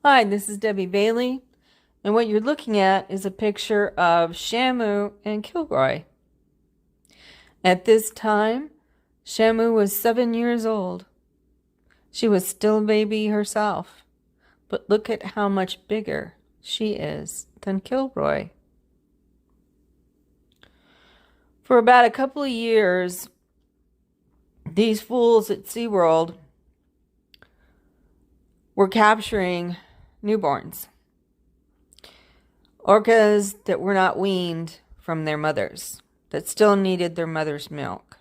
Hi, this is Debbie Bailey, and what you're looking at is a picture of Shamu and Kilroy. At this time, Shamu was 7 years old. She was still a baby herself, but look at how much bigger she is than Kilroy. For about a couple of years, these fools at SeaWorld were capturing newborns. Orcas that were not weaned from their mothers, that still needed their mother's milk.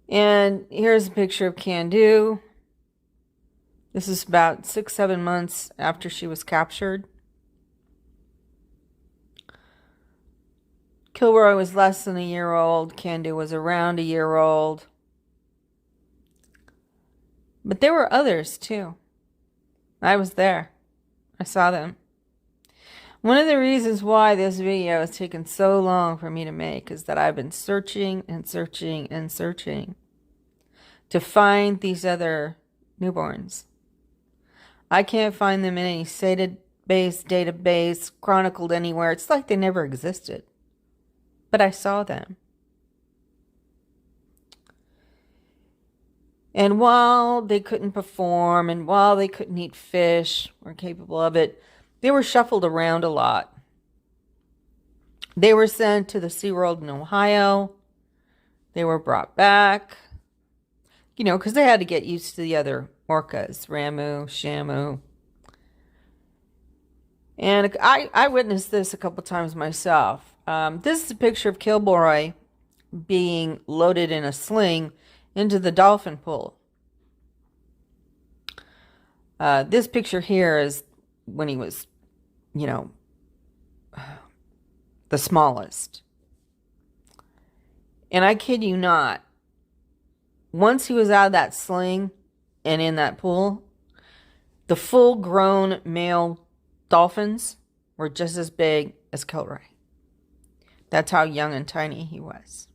And here's a picture of Kandu. This is about 6-7 months after she was captured. Kilroy was less than a year old. Kandu was around a year old. But there were others too. I was there. I saw them. One of the reasons why this video has taken so long for me to make is that I've been searching and searching and searching to find these other newborns. I can't find them in any database chronicled anywhere. It's like they never existed. But I saw them. And while they couldn't perform and while they couldn't eat fish, weren't capable of it, they were shuffled around a lot. They were sent to the SeaWorld in Ohio. They were brought back, because they had to get used to the other orcas, Ramu, Shamu. And I witnessed this a couple times myself. This is a picture of Kilroy being loaded in a sling into the dolphin pool. This picture here is when he was, the smallest. And I kid you not, once he was out of that sling and in that pool, the full-grown male dolphins were just as big as Kilroy. That's how young and tiny he was.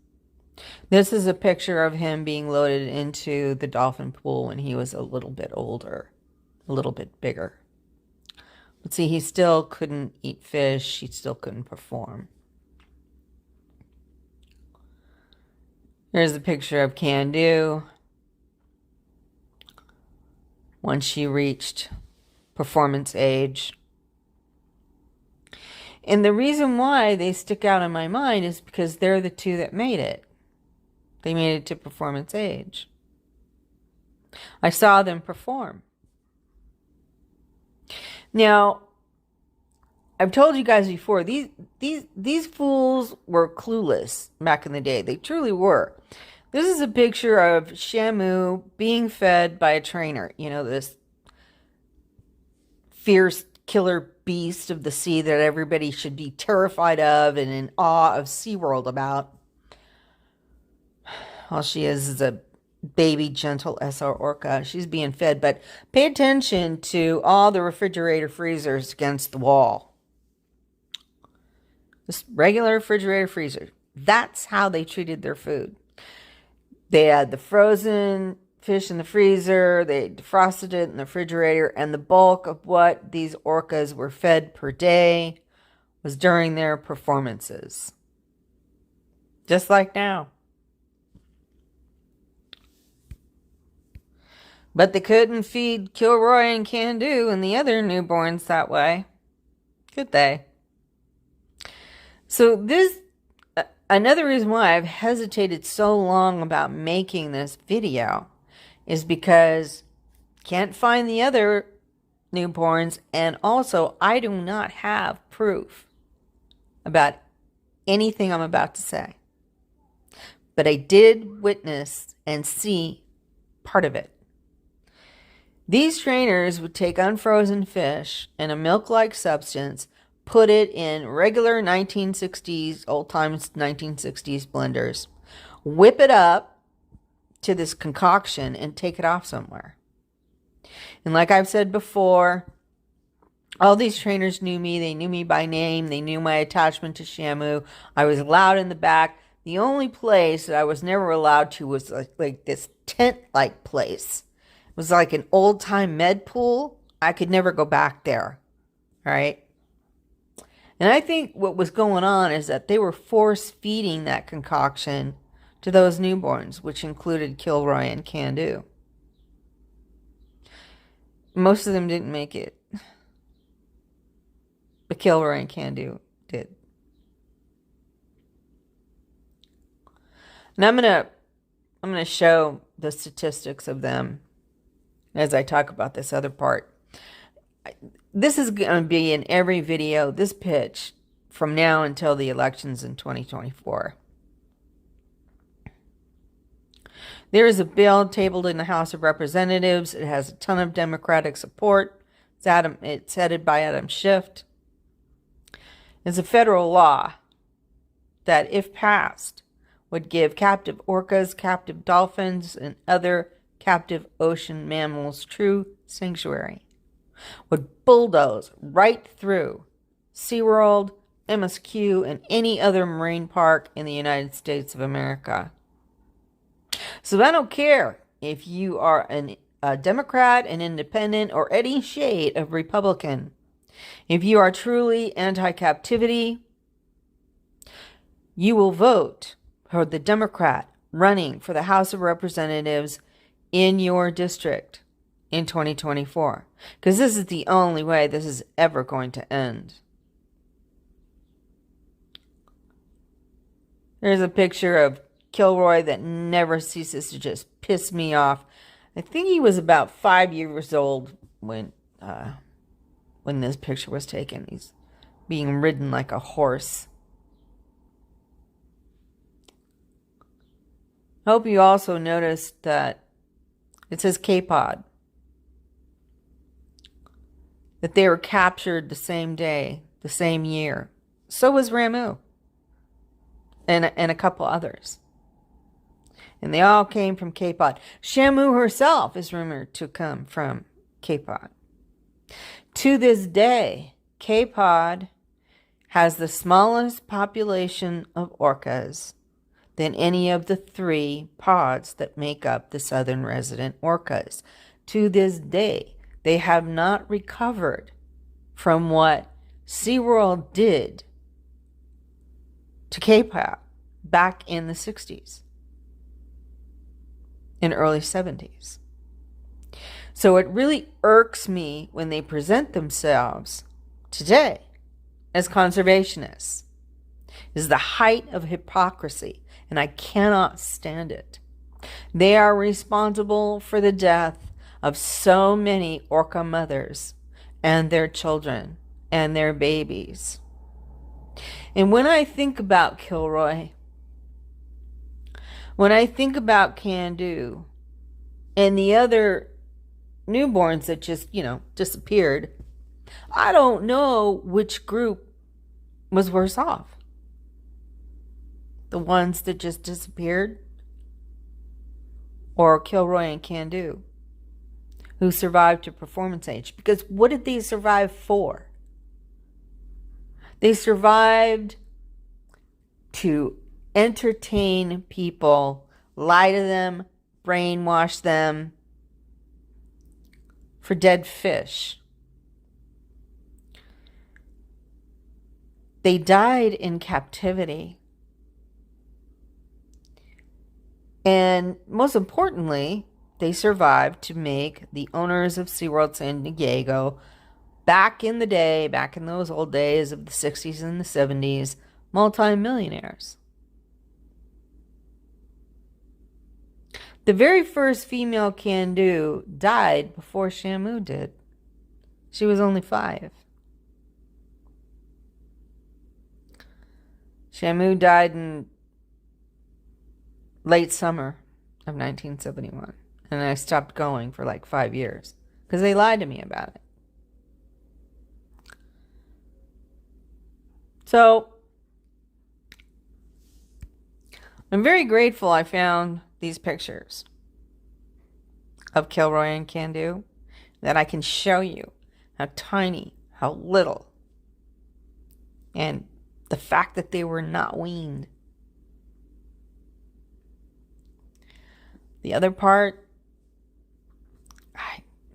This is a picture of him being loaded into the dolphin pool when he was a little bit older, a little bit bigger. But see, he still couldn't eat fish. He still couldn't perform. Here's a picture of Kandu once she reached performance age. And the reason why they stick out in my mind is because they're the two that made it. They made it to performance age. I saw them perform. Now, I've told you guys before, these fools were clueless back in the day. They truly were. This is a picture of Shamu being fed by a trainer. This fierce killer beast of the sea that everybody should be terrified of and in awe of SeaWorld about. All she is a baby, gentle SR orca. She's being fed, but pay attention to all the refrigerator freezers against the wall. Just regular refrigerator freezer. That's how they treated their food. They had the frozen fish in the freezer, they defrosted it in the refrigerator, and the bulk of what these orcas were fed per day was during their performances. Just like now. But they couldn't feed Kilroy and Kandu and the other newborns that way. Could they? So another reason why I've hesitated so long about making this video is because can't find the other newborns, and also I do not have proof about anything I'm about to say. But I did witness and see part of it. These trainers would take unfrozen fish and a milk-like substance, put it in regular 1960s, old-time 1960s blenders, whip it up to this concoction, and take it off somewhere. And like I've said before, all these trainers knew me. They knew me by name. They knew my attachment to Shamu. I was allowed in the back. The only place that I was never allowed to was like this tent-like place was like an old-time med pool. I could never go back there, right? And I think what was going on is that they were force-feeding that concoction to those newborns, which included Kilroy and Kandu. Most of them didn't make it, but Kilroy and Kandu did. And I'm gonna show the statistics of them as I talk about this other part. This is going to be in every video, this pitch, from now until the elections in 2024. There is a bill tabled in the House of Representatives. It has a ton of Democratic support. It's headed by Adam Schiff. It's a federal law that, if passed, would give captive orcas, captive dolphins, and other captive ocean mammals true sanctuary. Would bulldoze right through SeaWorld, MSQ, and any other marine park in the United States of America. So I don't care if you are a Democrat, an independent, or any shade of Republican. If you are truly anti-captivity, you will vote for the Democrat running for the House of Representatives in your district in 2024. Because this is the only way this is ever going to end. There's a picture of Kilroy that never ceases to just piss me off. I think he was about 5 years old when this picture was taken. He's being ridden like a horse. I hope you also noticed that it says K-Pod. That they were captured the same day, the same year. So was Ramu. And a couple others. And they all came from K-Pod. Shamu herself is rumored to come from K-Pod. To this day, K-Pod has the smallest population of orcas than any of the 3 pods that make up the southern resident orcas. To this day, they have not recovered from what SeaWorld did to K-Pod back in the 60s and early 70s. So it really irks me when they present themselves today as conservationists. It is the height of hypocrisy, and I cannot stand it. They are responsible for the death of so many orca mothers and their children and their babies. And when I think about Kilroy, when I think about Kandu and the other newborns that just, disappeared, I don't know which group was worse off. The ones that just disappeared, or Kilroy and Kandu, who survived to performance age. Because what did they survive for? They survived to entertain people, lie to them, brainwash them for dead fish. They died in captivity. And most importantly, they survived to make the owners of SeaWorld San Diego, back in the day, back in those old days of the 60s and the 70s, multi-millionaires. The very first female Kandu died before Shamu did. She was only 5. Shamu died in late summer of 1971. And I stopped going for like 5 years because they lied to me about it. So I'm very grateful I found these pictures of Kilroy and Kandu, that I can show you how tiny, how little, and the fact that they were not weaned. The other part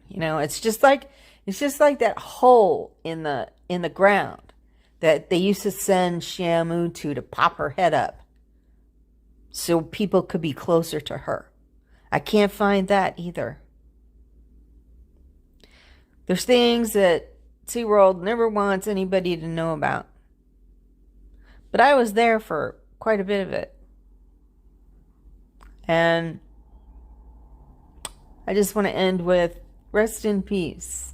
You know, it's just like that hole in the ground that they used to send Shamu to pop her head up so people could be closer to her. I can't find that either. There's things that SeaWorld never wants anybody to know about. But I was there for quite a bit of it. And I just want to end with rest in peace,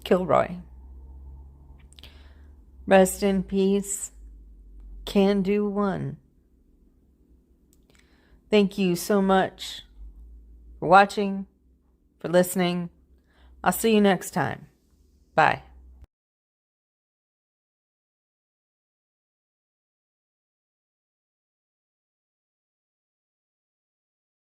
Kilroy. Rest in peace, Kandu 1. Thank you so much for watching, for listening. I'll see you next time. Bye.